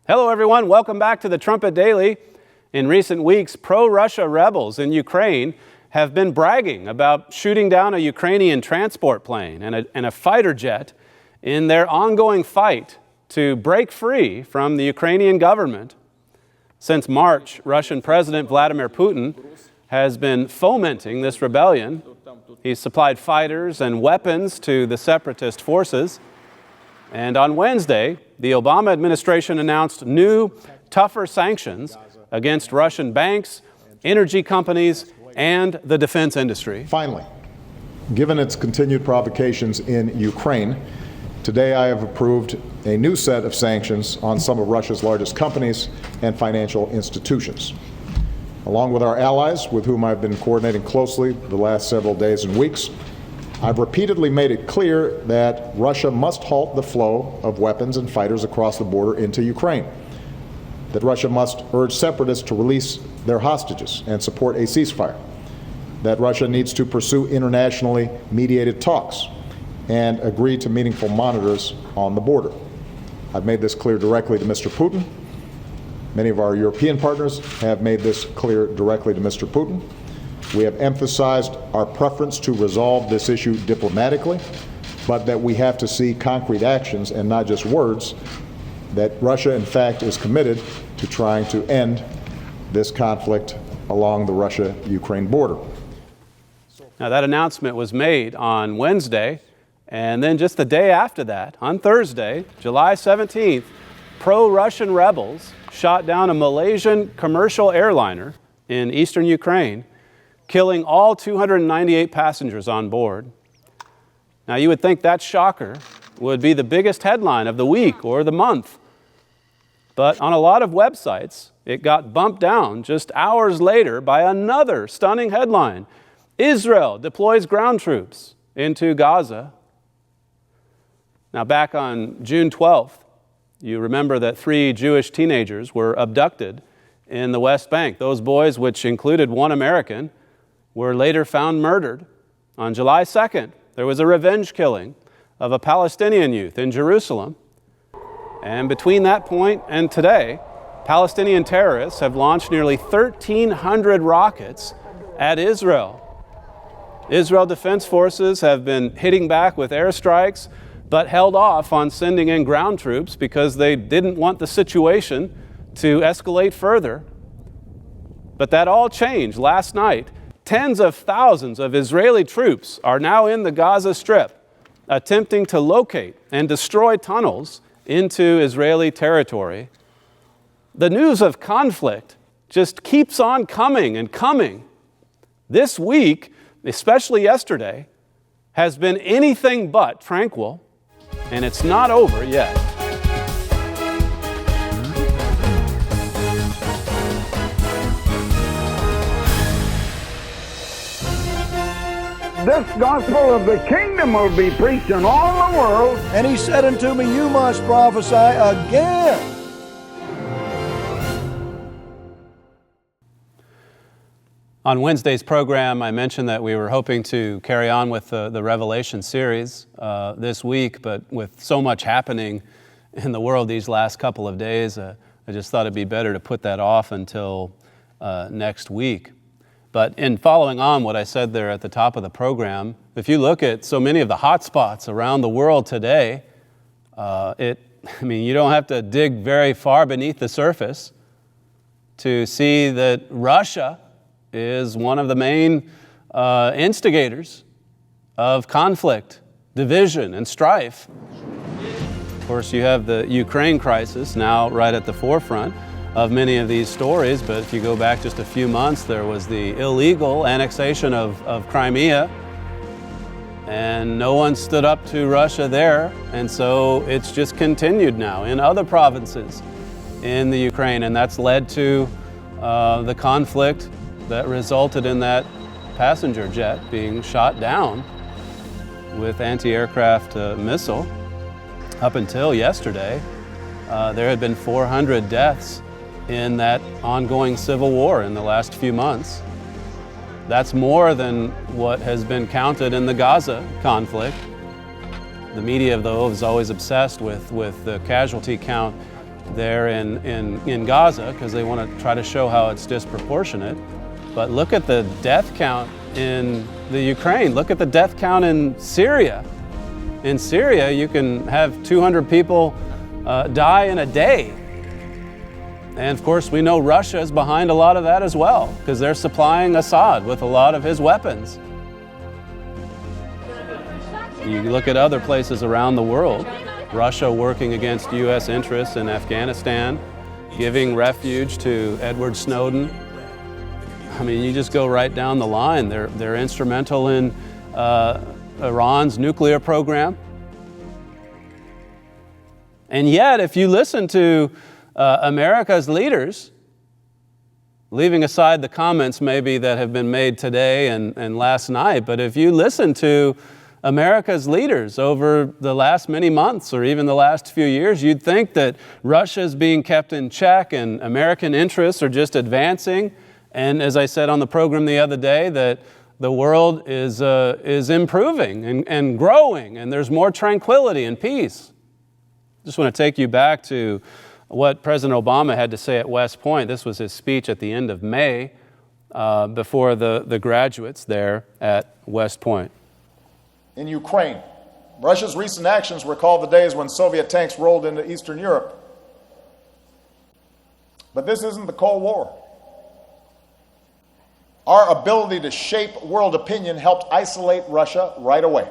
Hello everyone, welcome back to the Trumpet Daily. In recent weeks, pro-Russia rebels in Ukraine have been bragging about shooting down a Ukrainian transport plane and a fighter jet in their ongoing fight to break free from the Ukrainian government. Since March, Russian President Vladimir Putin has been fomenting this rebellion. He's supplied fighters and weapons to the separatist forces. And on Wednesday, the Obama administration announced new, tougher sanctions against Russian banks, energy companies, and the defense industry. Finally, given its continued provocations in Ukraine, today I have approved a new set of sanctions on some of Russia's largest companies and financial institutions. Along with our allies, with whom I've been coordinating closely the last several days and weeks, I've repeatedly made it clear that Russia must halt the flow of weapons and fighters across the border into Ukraine, that Russia must urge separatists to release their hostages and support a ceasefire, that Russia needs to pursue internationally mediated talks and agree to meaningful monitors on the border. I've made this clear directly to Mr. Putin. Many of our European partners have made this clear directly to Mr. Putin. We have emphasized our preference to resolve this issue diplomatically, but that we have to see concrete actions and not just words, that Russia, in fact, is committed to trying to end this conflict along the Russia-Ukraine border. Now, that announcement was made on Wednesday, and then just the day after that, on Thursday, July 17th, pro-Russian rebels shot down a Malaysian commercial airliner in eastern Ukraine, killing all 298 passengers on board. Now, you would think that shocker would be the biggest headline of the week or the month. But on a lot of websites, it got bumped down just hours later by another stunning headline: Israel deploys ground troops into Gaza. Now, back on June 12th, you remember that 3 Jewish teenagers were abducted in the West Bank. Those boys, which included one American, were later found murdered. On July 2nd, there was a revenge killing of a Palestinian youth in Jerusalem. And between that point and today, Palestinian terrorists have launched nearly 1,300 rockets at Israel. Israel Defense Forces have been hitting back with airstrikes, but held off on sending in ground troops because they didn't want the situation to escalate further. But that all changed last night. Tens of thousands of Israeli troops are now in the Gaza Strip, attempting to locate and destroy tunnels into Israeli territory. The news of conflict just keeps on coming and coming. This week, especially yesterday, has been anything but tranquil, and it's not over yet. This gospel of the kingdom will be preached in all the world. And he said unto me, you must prophesy again. On Wednesday's program, I mentioned that we were hoping to carry on with the Revelation series this week, but with so much happening in the world these last couple of days, I just thought it'd be better to put that off until next week. But in following on what I said there at the top of the program, if you look at so many of the hot spots around the world today, you don't have to dig very far beneath the surface to see that Russia is one of the main instigators of conflict, division, and strife. Of course, you have the Ukraine crisis now right at the forefront of many of these stories, but if you go back just a few months, there was the illegal annexation of Crimea, and no one stood up to Russia there, and so it's just continued now in other provinces in the Ukraine, and that's led to the conflict that resulted in that passenger jet being shot down with anti-aircraft missile. Up until yesterday, there had been 400 deaths in that ongoing civil war in the last few months. That's more than what has been counted in the Gaza conflict. The media, though, is always obsessed with the casualty count there in Gaza because they want to try to show how it's disproportionate. But look at the death count in the Ukraine. Look at the death count in Syria. In Syria, you can have 200 people die in a day. And of course, we know Russia is behind a lot of that as well because they're supplying Assad with a lot of his weapons. You look at other places around the world, Russia working against U.S. interests in Afghanistan, giving refuge to Edward Snowden. I mean, you just go right down the line. They're instrumental in Iran's nuclear program. And yet, if you listen to America's leaders, leaving aside the comments maybe that have been made today and last night, but if you listen to America's leaders over the last many months or even the last few years, you'd think that Russia is being kept in check and American interests are just advancing. And as I said on the program the other day, that the world is improving and growing, and there's more tranquility and peace. Just want to take you back to what President Obama had to say at West Point. This was his speech at the end of May before the graduates there at West Point. In Ukraine, Russia's recent actions recall the days when Soviet tanks rolled into Eastern Europe. But this isn't the Cold War. Our ability to shape world opinion helped isolate Russia right away.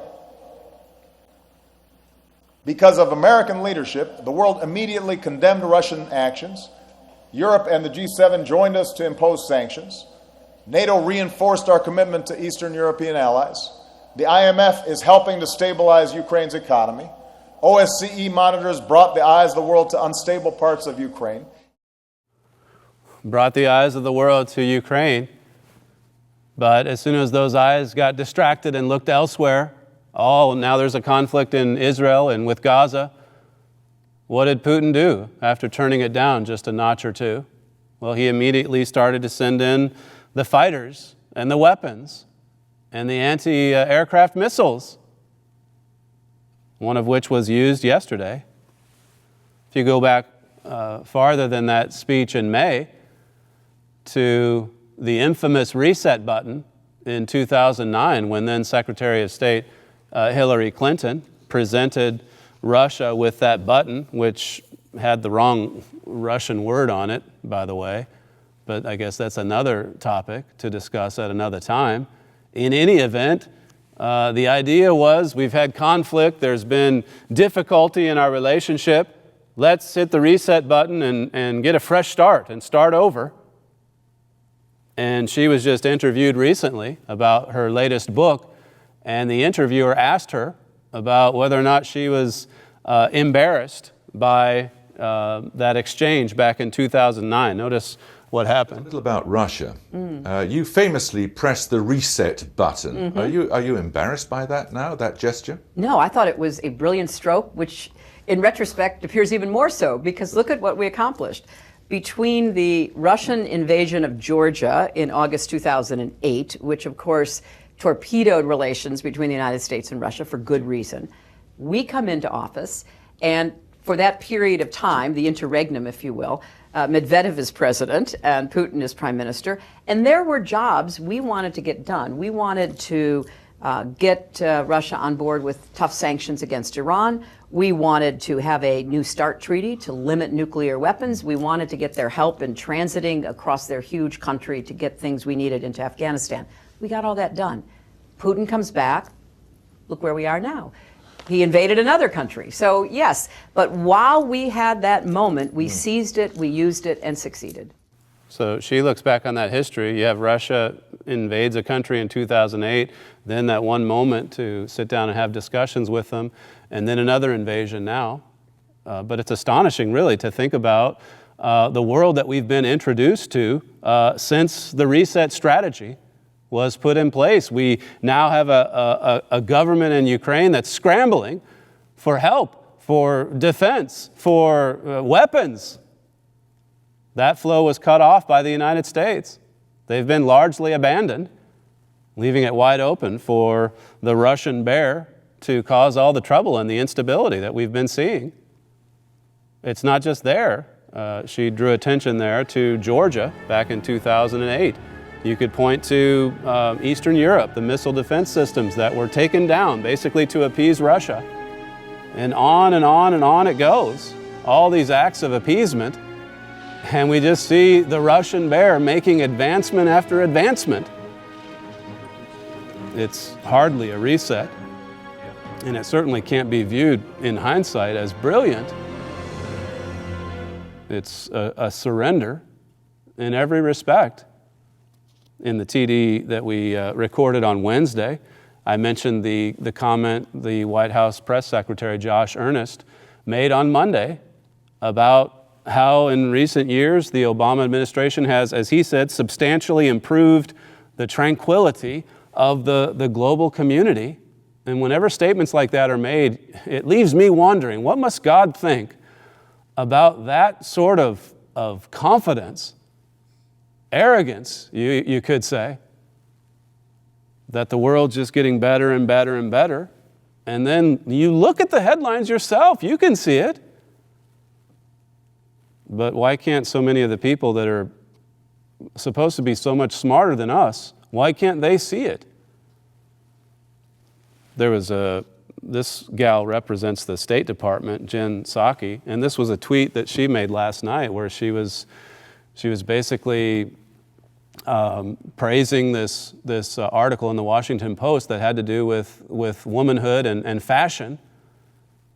Because of American leadership, the world immediately condemned Russian actions. Europe and the G7 joined us to impose sanctions. NATO reinforced our commitment to Eastern European allies. The IMF is helping to stabilize Ukraine's economy. OSCE monitors brought the eyes of the world to unstable parts of Ukraine. Brought the eyes of the world to Ukraine. But as soon as those eyes got distracted and looked elsewhere, now there's a conflict in Israel and with Gaza. What did Putin do after turning it down just a notch or two? Well, he immediately started to send in the fighters and the weapons and the anti-aircraft missiles, one of which was used yesterday. If you go back farther than that speech in May to the infamous reset button in 2009, when then Secretary of State Hillary Clinton presented Russia with that button, which had the wrong Russian word on it, by the way, but I guess that's another topic to discuss at another time. In any event, the idea was we've had conflict, there's been difficulty in our relationship, let's hit the reset button and get a fresh start and start over. And she was just interviewed recently about her latest book, and the interviewer asked her about whether or not she was embarrassed by that exchange back in 2009. Notice what happened. A little about Russia. You famously pressed the reset button. Mm-hmm. Are you embarrassed by that now, that gesture? No, I thought it was a brilliant stroke, which in retrospect appears even more so, because look at what we accomplished. Between the Russian invasion of Georgia in August 2008, which of course torpedoed relations between the United States and Russia for good reason, we come into office, and for that period of time, the interregnum, if you will, Medvedev is president and Putin is prime minister, and there were jobs we wanted to get done. We wanted to get Russia on board with tough sanctions against Iran. We wanted to have a New START treaty to limit nuclear weapons. We wanted to get their help in transiting across their huge country to get things we needed into Afghanistan. We got all that done. Putin comes back. Look where we are now. He invaded another country. So yes, but while we had that moment, we seized it, we used it, and succeeded. So she looks back on that history. You have Russia invades a country in 2008, then that one moment to sit down and have discussions with them, and then another invasion now. But it's astonishing, really, to think about the world that we've been introduced to since the reset strategy was put in place. We now have a government in Ukraine that's scrambling for help, for defense, for weapons. That flow was cut off by the United States. They've been largely abandoned, leaving it wide open for the Russian bear to cause all the trouble and the instability that we've been seeing. it's not just there. She drew attention there to Georgia back in 2008. You could point to Eastern Europe, the missile defense systems that were taken down basically to appease Russia. And on and on and on it goes. All these acts of appeasement. And we just see the Russian bear making advancement after advancement. It's hardly a reset. And it certainly can't be viewed in hindsight as brilliant. It's a surrender in every respect. In the TD that we recorded on Wednesday, I mentioned the comment the White House Press Secretary Josh Earnest made on Monday about how in recent years the Obama administration has, as he said, substantially improved the tranquility of the global community. And whenever statements like that are made, it leaves me wondering, what must God think about that sort of confidence, arrogance, you could say, that the world's just getting better and better and better. And then you look at the headlines yourself, you can see it. But why can't so many of the people that are supposed to be so much smarter than us, why can't they see it? There was this gal represents the State Department, Jen Psaki, and this was a tweet that she made last night where she was basically praising this article in the Washington Post that had to do with womanhood and fashion.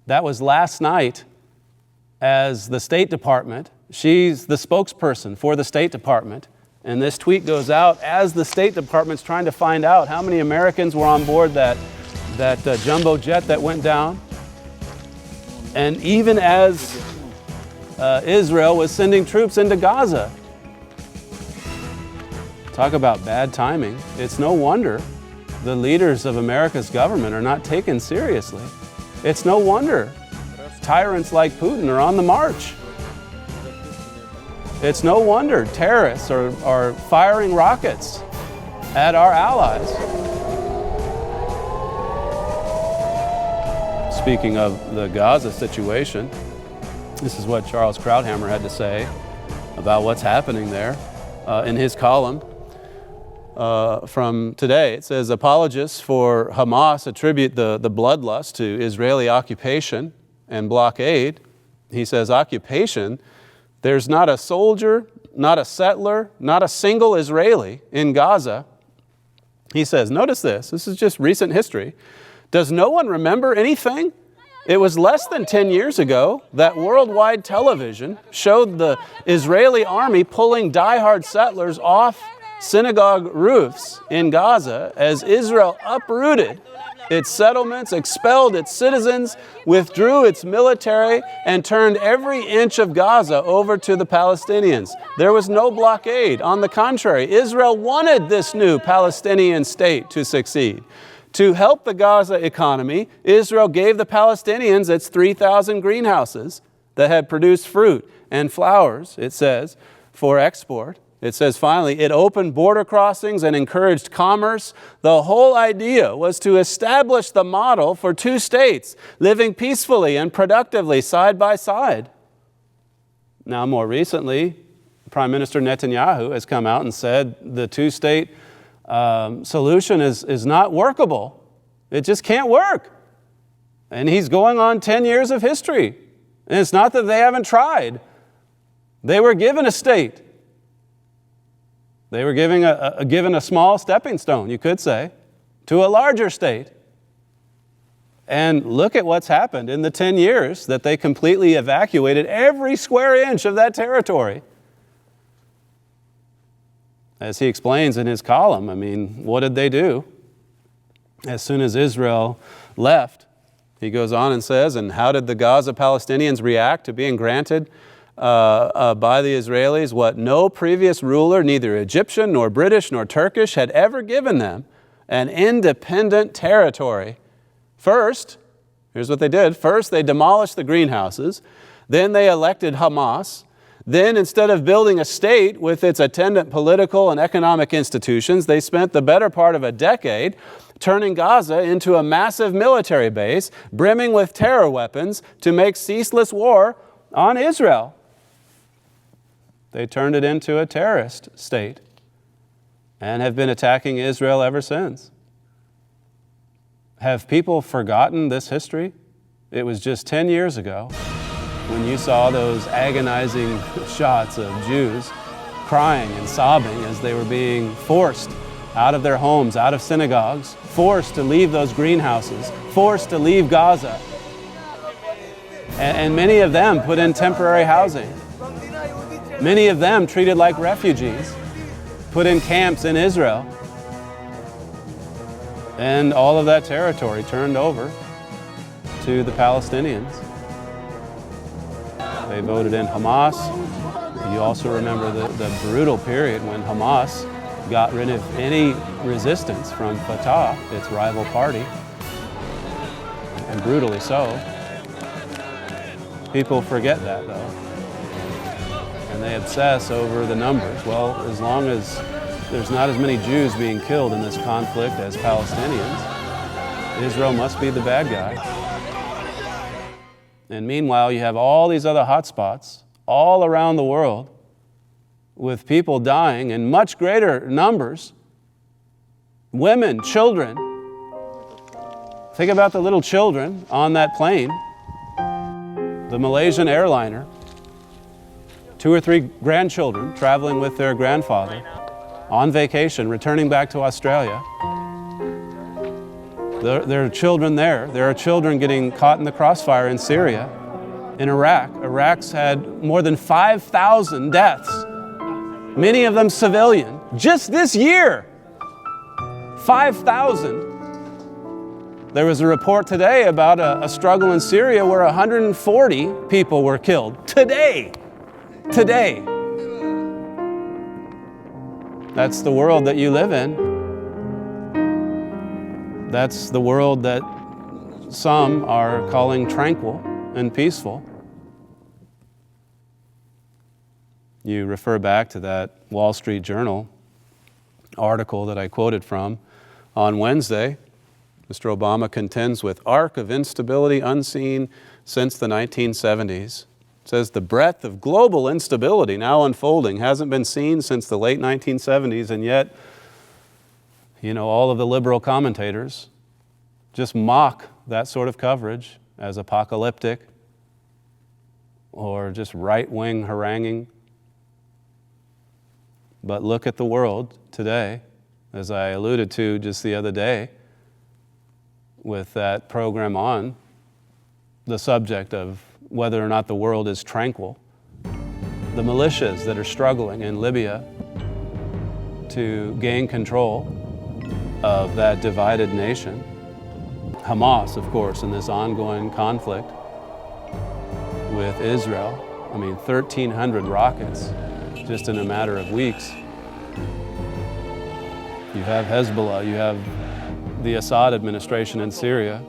That was last night as the State Department. She's the spokesperson for the State Department. And this tweet goes out as the State Department's trying to find out how many Americans were on board that jumbo jet that went down. And even as Israel was sending troops into Gaza. Talk about bad timing. It's no wonder the leaders of America's government are not taken seriously. It's no wonder tyrants like Putin are on the march. It's no wonder terrorists are firing rockets at our allies. Speaking of the Gaza situation, this is what Charles Krauthammer had to say about what's happening there in his column from today. It says, apologists for Hamas attribute the bloodlust to Israeli occupation and blockade. He says, occupation, there's not a soldier, not a settler, not a single Israeli in Gaza. He says, notice this is just recent history. Does no one remember anything? It was less than 10 years ago that worldwide television showed the Israeli army pulling diehard settlers off synagogue roofs in Gaza as Israel uprooted its settlements, expelled its citizens, withdrew its military, and turned every inch of Gaza over to the Palestinians. There was no blockade. On the contrary, Israel wanted this new Palestinian state to succeed. To help the Gaza economy, Israel gave the Palestinians its 3,000 greenhouses that had produced fruit and flowers, it says, for export. It says, finally, it opened border crossings and encouraged commerce. The whole idea was to establish the model for two states living peacefully and productively side by side. Now, more recently, Prime Minister Netanyahu has come out and said the two-state solution is not workable. It just can't work. And he's going on 10 years of history. And it's not that they haven't tried. They were given a state. They were given a small stepping stone, you could say, to a larger state. And look at what's happened in the 10 years that they completely evacuated every square inch of that territory. As he explains in his column, I mean, what did they do? As soon as Israel left, he goes on and says, and how did the Gaza Palestinians react to being granted by the Israelis what no previous ruler, neither Egyptian nor British nor Turkish, had ever given them, an independent territory? First, here's what they did. First, they demolished the greenhouses. Then they elected Hamas. Then, instead of building a state with its attendant political and economic institutions, they spent the better part of a decade turning Gaza into a massive military base brimming with terror weapons to make ceaseless war on Israel. They turned it into a terrorist state and have been attacking Israel ever since. Have people forgotten this history? It was just 10 years ago when you saw those agonizing shots of Jews crying and sobbing as they were being forced out of their homes, out of synagogues, forced to leave those greenhouses, forced to leave Gaza, and many of them put in temporary housing. Many of them treated like refugees, put in camps in Israel, and all of that territory turned over to the Palestinians. They voted in Hamas. You also remember the brutal period when Hamas got rid of any resistance from Fatah, its rival party, and brutally so. People forget that, though, and they obsess over the numbers. Well, as long as there's not as many Jews being killed in this conflict as Palestinians, Israel must be the bad guy. And meanwhile, you have all these other hotspots all around the world with people dying in much greater numbers. Women, children. Think about the little children on that plane, the Malaysian airliner. 2 or 3 grandchildren traveling with their grandfather on vacation, returning back to Australia. There are children there. There are children getting caught in the crossfire in Syria, in Iraq. Iraq's had more than 5,000 deaths, many of them civilian, just this year. 5,000. There was a report today about a struggle in Syria where 140 people were killed. Today. That's the world that you live in. That's the world that some are calling tranquil and peaceful. You refer back to that Wall Street Journal article that I quoted from on Wednesday. Mr. Obama contends with arc of instability unseen since the 1970s. It says the breadth of global instability now unfolding hasn't been seen since the late 1970s, and yet, all of the liberal commentators just mock that sort of coverage as apocalyptic or just right-wing haranguing. But look at the world today, as I alluded to just the other day with that program on the subject of whether or not the world is tranquil. The militias that are struggling in Libya to gain control of that divided nation. Hamas, of course, in this ongoing conflict with Israel. 1,300 rockets just in a matter of weeks. You have Hezbollah, you have the Assad administration in Syria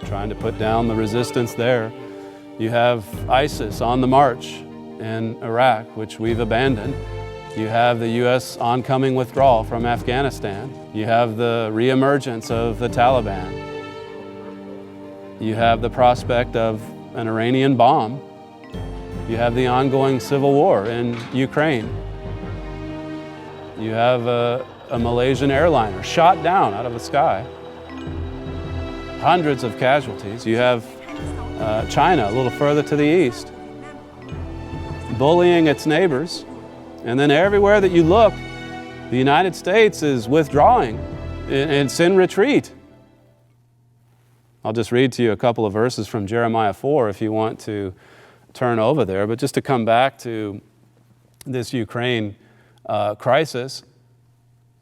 trying to put down the resistance there. You have ISIS on the march in Iraq, which we've abandoned. You have the U.S. oncoming withdrawal from Afghanistan. You have the reemergence of the Taliban. You have the prospect of an Iranian bomb. You have the ongoing civil war in Ukraine. You have a Malaysian airliner shot down out of the sky. Hundreds of casualties. You have China a little further to the east, bullying its neighbors. And then everywhere that you look, the United States is withdrawing. It's in retreat. I'll just read to you a couple of verses from Jeremiah 4 if you want to turn over there. But just to come back to this Ukraine crisis,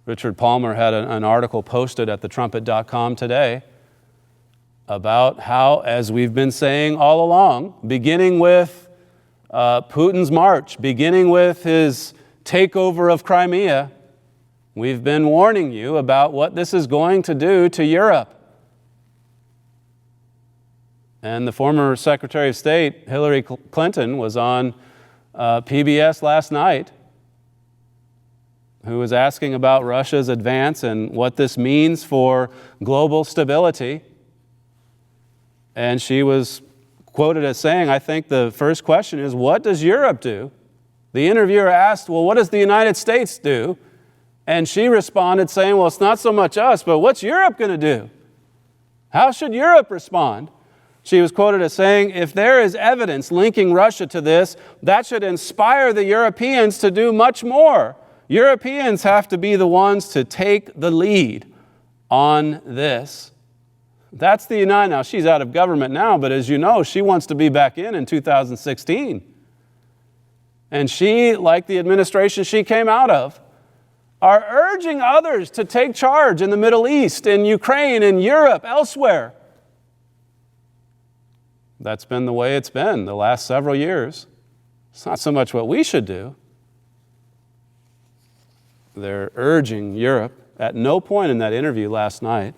Richard Palmer had an article posted at thetrumpet.com today about how, as we've been saying all along, beginning with Putin's march, beginning with his takeover of Crimea, we've been warning you about what this is going to do to Europe. And the former Secretary of State, Hillary Clinton, was on PBS last night, who was asking about Russia's advance and what this means for global stability. And she was quoted as saying, I think the first question is, what does Europe do? The interviewer asked, well, what does the United States do? And she responded saying, well, it's not so much us, but what's Europe going to do? How should Europe respond? She was quoted as saying, if there is evidence linking Russia to this, that should inspire the Europeans to do much more. Europeans have to be the ones to take the lead on this. That's the United. Now, she's out of government now, but as you know, she wants to be back in 2016. And she, like the administration she came out of, are urging others to take charge in the Middle East, in Ukraine, in Europe, elsewhere. That's been the way it's been the last several years. It's not so much what we should do. They're urging Europe. At no point in that interview last night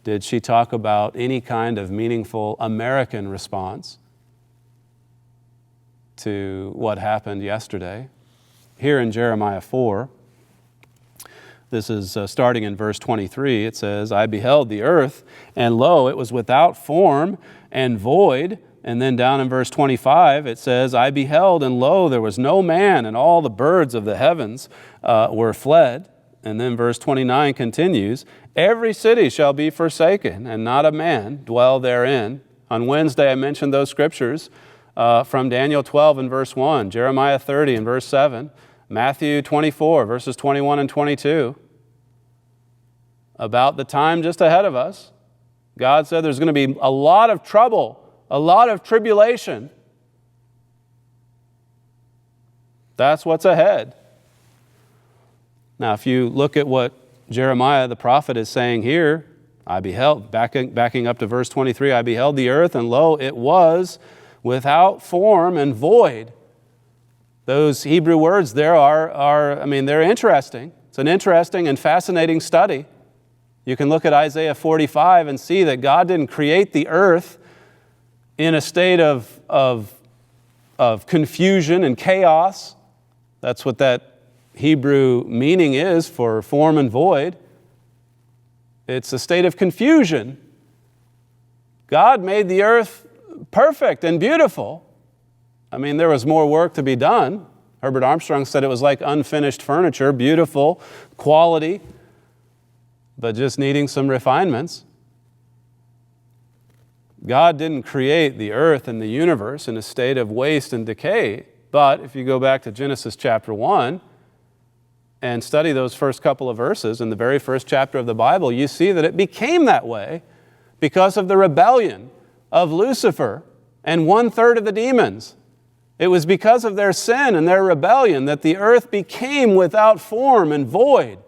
did she talk about any kind of meaningful American response to what happened yesterday. Here in Jeremiah 4, this is starting in verse 23, it says, I beheld the earth, and lo, it was without form and void. And then down in verse 25, it says, I beheld, and lo, there was no man, and all the birds of the heavens were fled. And then verse 29 continues, every city shall be forsaken, and not a man dwell therein. On Wednesday, I mentioned those scriptures from Daniel 12 and verse 1, Jeremiah 30 and verse 7, Matthew 24, verses 21 and 22. About the time just ahead of us, God said there's going to be a lot of trouble, a lot of tribulation. That's what's ahead. Now, if you look at what Jeremiah the prophet is saying here, I beheld, backing up to verse 23, I beheld the earth, and lo, it was without form and void. Those Hebrew words there they're interesting. It's an interesting and fascinating study. You can look at Isaiah 45 and see that God didn't create the earth in a state of confusion and chaos. That's what that Hebrew meaning is for form and void. It's a state of confusion. God made the earth perfect and beautiful. There was more work to be done. Herbert Armstrong said it was like unfinished furniture, beautiful, quality, but just needing some refinements. God didn't create the earth and the universe in a state of waste and decay. But if you go back to Genesis chapter 1 and study those first couple of verses in the very first chapter of the Bible, you see that it became that way because of the rebellion of Lucifer and 1/3 of the demons. It was because of their sin and their rebellion that the earth became without form and void.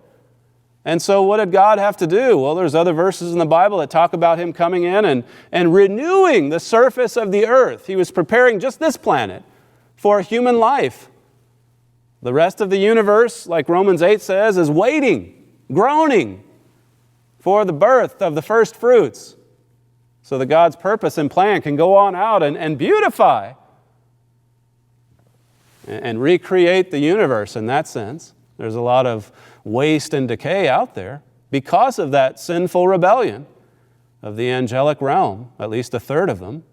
And so what did God have to do? Well, there's other verses in the Bible that talk about Him coming in and renewing the surface of the earth. He was preparing just this planet for human life. The rest of the universe, like Romans 8 says, is waiting, groaning for the birth of the first fruits, so that God's purpose and plan can go on out and beautify and recreate the universe in that sense. There's a lot of waste and decay out there because of that sinful rebellion of the angelic realm, at least 1/3 of them.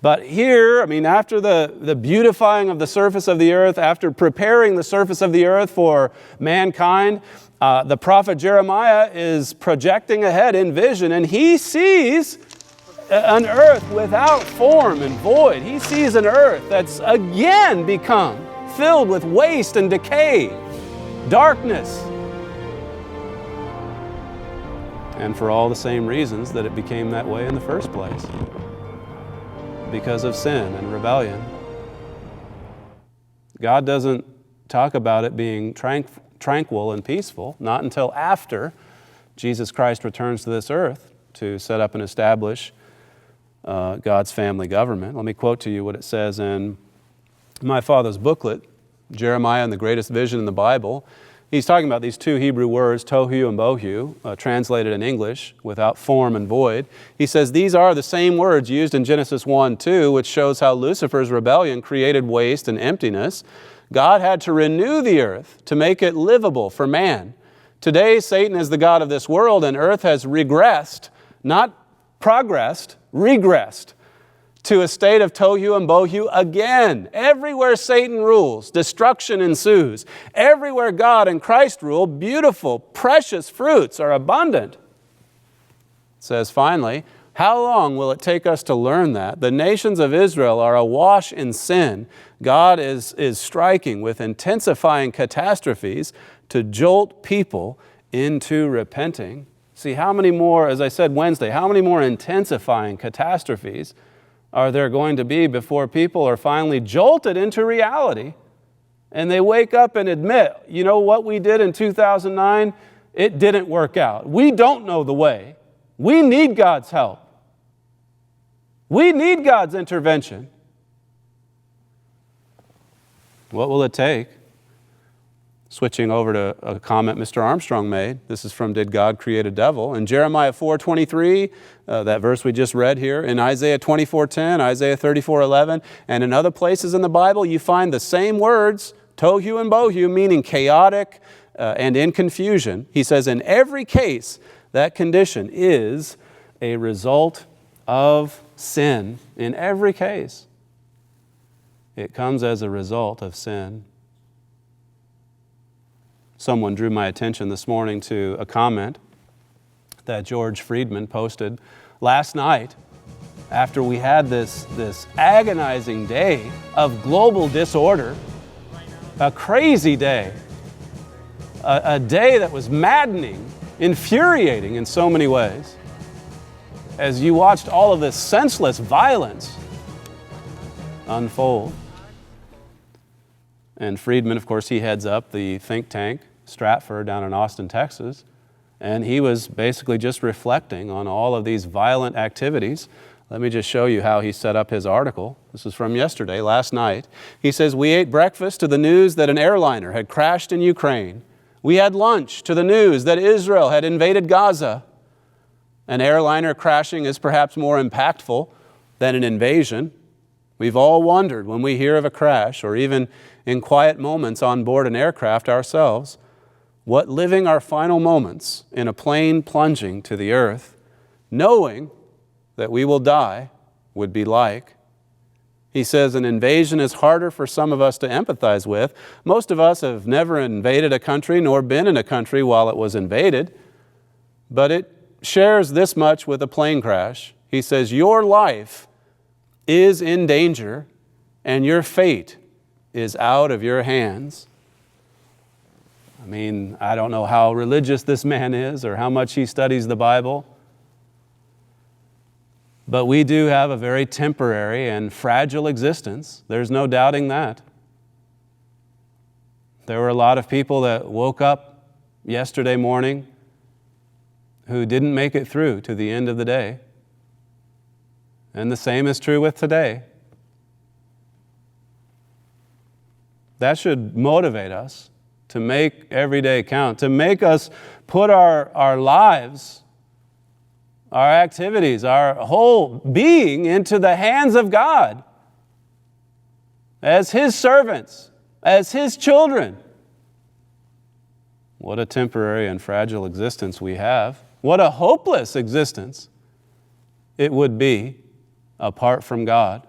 But here, after the beautifying of the surface of the earth, after preparing the surface of the earth for mankind, the prophet Jeremiah is projecting ahead in vision, and he sees an earth without form and void. He sees an earth that's again become filled with waste and decay, darkness. And for all the same reasons that it became that way in the first place. Because of sin and rebellion. God doesn't talk about it being tranquil and peaceful, not until after Jesus Christ returns to this earth to set up and establish God's family government. Let me quote to you what it says in my father's booklet, Jeremiah and the Greatest Vision in the Bible. He's talking about these two Hebrew words, tohu and bohu, translated in English, without form and void. He says these are the same words used in Genesis 1:2, which shows how Lucifer's rebellion created waste and emptiness. God had to renew the earth to make it livable for man. Today, Satan is the god of this world, and earth has regressed, not progressed, regressed to a state of tohu and bohu again. Everywhere Satan rules, destruction ensues. Everywhere God and Christ rule, beautiful, precious fruits are abundant. It says finally, how long will it take us to learn that? The nations of Israel are awash in sin. God is striking with intensifying catastrophes to jolt people into repenting. See, how many more, as I said Wednesday, how many more intensifying catastrophes are there going to be before people are finally jolted into reality and they wake up and admit, you know what we did in 2009? It didn't work out. We don't know the way. We need God's help. We need God's intervention. What will it take? Switching over to a comment Mr. Armstrong made. This is from Did God Create a Devil? In Jeremiah 4:23, that verse we just read here, in Isaiah 24:10, Isaiah 34:11, and in other places in the Bible, you find the same words, tohu and bohu, meaning chaotic and in confusion. He says, in every case, that condition is a result of sin. In every case, it comes as a result of sin. Someone drew my attention this morning to a comment that George Friedman posted last night after we had this agonizing day of global disorder, a crazy day, a day that was maddening, infuriating in so many ways. As you watched all of this senseless violence unfold. And Friedman, of course, he heads up the think tank, Stratford, down in Austin, Texas. And he was basically just reflecting on all of these violent activities. Let me just show you how he set up his article. This is from yesterday, last night. He says, we ate breakfast to the news that an airliner had crashed in Ukraine. We had lunch to the news that Israel had invaded Gaza. An airliner crashing is perhaps more impactful than an invasion. We've all wondered when we hear of a crash, or even in quiet moments on board an aircraft ourselves, what living our final moments in a plane plunging to the earth, knowing that we will die, would be like. He says an invasion is harder for some of us to empathize with. Most of us have never invaded a country nor been in a country while it was invaded, but it shares this much with a plane crash. He says, your life is in danger and your fate is out of your hands. I mean, I don't know how religious this man is or how much he studies the Bible, but we do have a very temporary and fragile existence. There's no doubting that. There were a lot of people that woke up yesterday morning who didn't make it through to the end of the day. And the same is true with today. That should motivate us to make every day count, to make us put our lives, our activities, our whole being into the hands of God as His servants, as His children. What a temporary and fragile existence we have. What a hopeless existence it would be apart from God.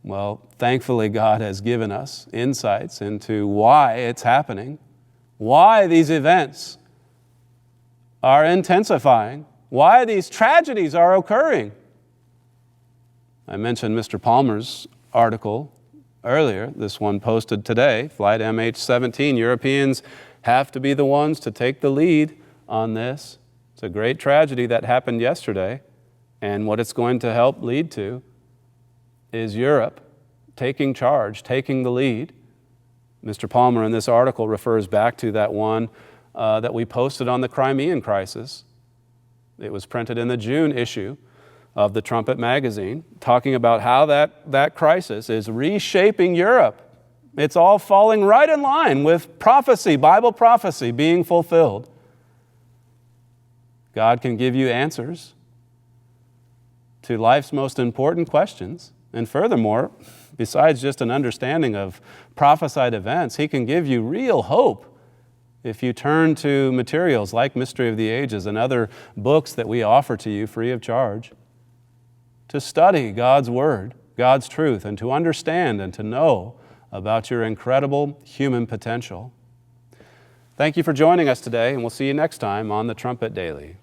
Well, thankfully God has given us insights into why it's happening, why these events are intensifying, why these tragedies are occurring. I mentioned Mr. Palmer's article earlier, this one posted today, Flight MH17. Europeans have to be the ones to take the lead on this. It's a great tragedy that happened yesterday, and what it's going to help lead to is Europe taking charge, taking the lead. Mr. Palmer in this article refers back to that one that we posted on the Crimean crisis. It was printed in the June issue of the Trumpet magazine, talking about how that crisis is reshaping Europe. It's all falling right in line with prophecy, Bible prophecy being fulfilled. God can give you answers to life's most important questions. And furthermore, besides just an understanding of prophesied events, He can give you real hope if you turn to materials like Mystery of the Ages and other books that we offer to you free of charge to study God's Word, God's truth, and to understand and to know about your incredible human potential. Thank you for joining us today, and we'll see you next time on the Trumpet Daily.